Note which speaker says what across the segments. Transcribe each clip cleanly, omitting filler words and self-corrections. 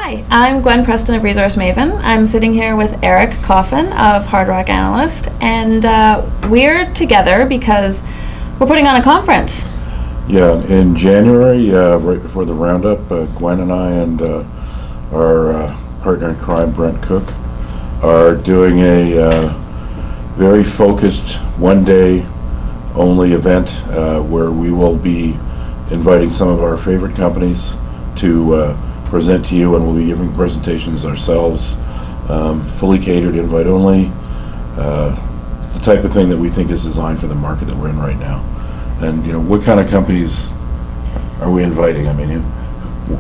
Speaker 1: Hi, I'm Gwen Preston of Resource Maven. I'm sitting here with Eric Coffin of Hard Rock Analyst, and we're together because we're putting on a conference.
Speaker 2: Yeah, in January, right before the roundup, Gwen and I and our partner in crime, Brent Cook, are doing a very focused one-day only event where we will be inviting some of our favorite companies to present to you, and we'll be giving presentations ourselves, fully catered, invite only, the type of thing that we think is designed for the market that we're in right now. And what kind of companies are we inviting? I mean,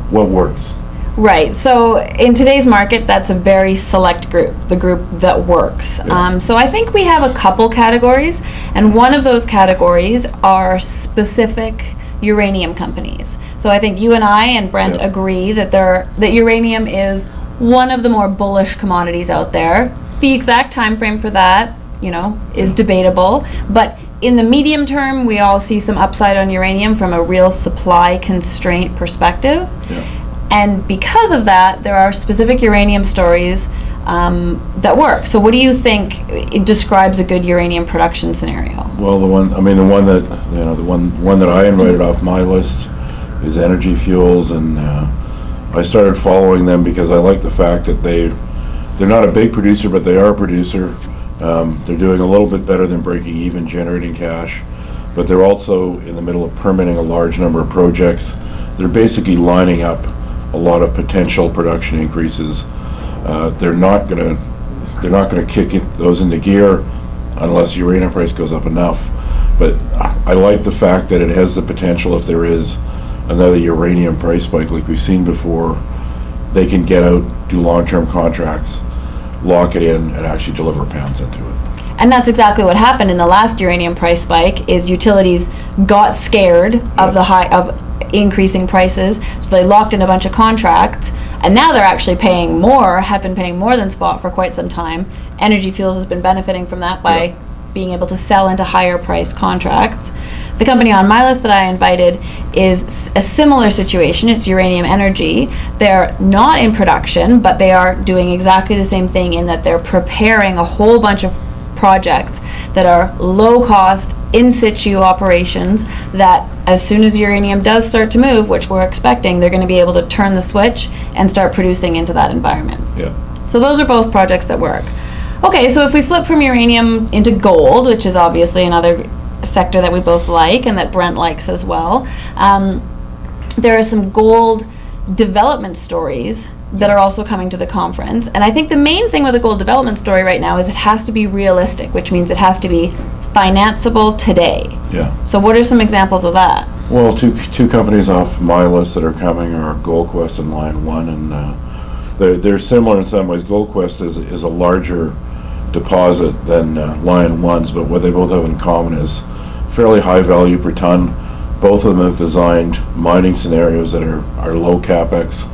Speaker 2: what works?
Speaker 1: Right, so in today's market, that's a very select group, the group that works.
Speaker 2: Yeah.
Speaker 1: So I think we have a couple categories, and one of those categories are specific uranium companies. So I think you and I and Brent
Speaker 2: Yeah.
Speaker 1: agree that uranium is one of the more bullish commodities out there. The exact time frame for that, is debatable, but in the medium term, we all see some upside on uranium from a real supply constraint perspective.
Speaker 2: Yeah.
Speaker 1: And because of that, there are specific uranium stories that work. So what do you think it describes a good uranium production scenario?
Speaker 2: Well, the one that I invited off my list is Energy Fuels, and I started following them because I like the fact that they're not a big producer, but they are a producer. They're doing a little bit better than breaking even, generating cash, but they're also in the middle of permitting a large number of projects. They're basically lining up a lot of potential production increases. They're not gonna kick those into gear unless uranium price goes up enough. But I like the fact that it has the potential, if there is another uranium price spike like we've seen before, they can get out, do long-term contracts, lock it in, and actually deliver pounds into it.
Speaker 1: And that's exactly what happened in the last uranium price spike. Is utilities got scared of of increasing prices, so they locked in a bunch of contracts, and now they're actually have been paying more than spot for quite some time. Energy Fuels has been benefiting from that by being able to sell into higher price contracts. The company on my list that I invited is a similar situation. It's Uranium Energy. They're not in production, but they are doing exactly the same thing in that they're preparing a whole bunch of projects that are low cost, in situ operations that as soon as uranium does start to move, which we're expecting, they're going to be able to turn the switch and start producing into that environment.
Speaker 2: Yeah.
Speaker 1: So those are both projects that work. Okay, so if we flip from uranium into gold, which is obviously another sector that we both like and that Brent likes as well, there are some gold development stories that are also coming to the conference. And I think the main thing with a gold development story right now is it has to be realistic, which means it has to be financeable today.
Speaker 2: Yeah.
Speaker 1: So what are some examples of that?
Speaker 2: Well, two companies off my list that are coming are GoldQuest and Lion One, and they're similar in some ways. GoldQuest is a larger deposit than Lion One's, but what they both have in common is fairly high value per ton. Both of them have designed mining scenarios that are low capex.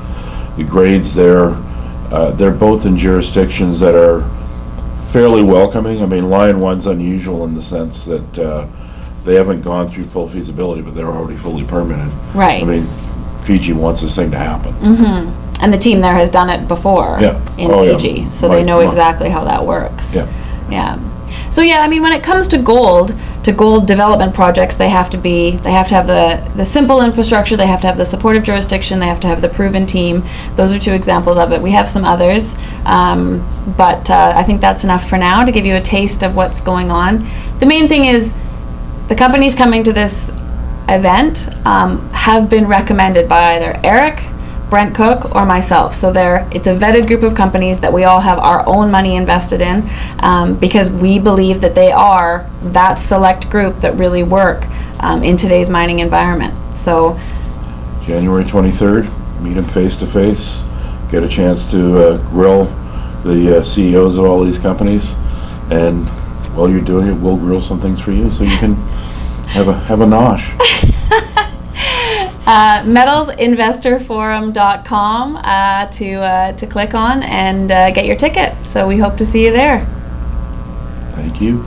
Speaker 2: The grades there, they're both in jurisdictions that are fairly welcoming. I mean, Lion One's unusual in the sense that they haven't gone through full feasibility, but they're already fully permitted.
Speaker 1: Right.
Speaker 2: I mean, Fiji wants this thing to happen.
Speaker 1: Mm-hmm. And the team there has done it before in Fiji, so they know exactly how that works.
Speaker 2: Yeah.
Speaker 1: Yeah. So I mean, when it comes to gold development projects, they have to have the simple infrastructure, they have to have the supportive jurisdiction, they have to have the proven team. Those are two examples of it. We have some others, but I think that's enough for now to give you a taste of what's going on. The main thing is the companies coming to this event have been recommended by either Eric, Brent Cook, or myself. So it's a vetted group of companies that we all have our own money invested in because we believe that they are that select group that really work in today's mining environment. So
Speaker 2: January 23rd, meet them face to face, get a chance to grill the CEOs of all these companies, and while you're doing it, we'll grill some things for you so you can have a nosh. metalsinvestorforum.com to click on and get your ticket. So we hope to see you there. Thank you.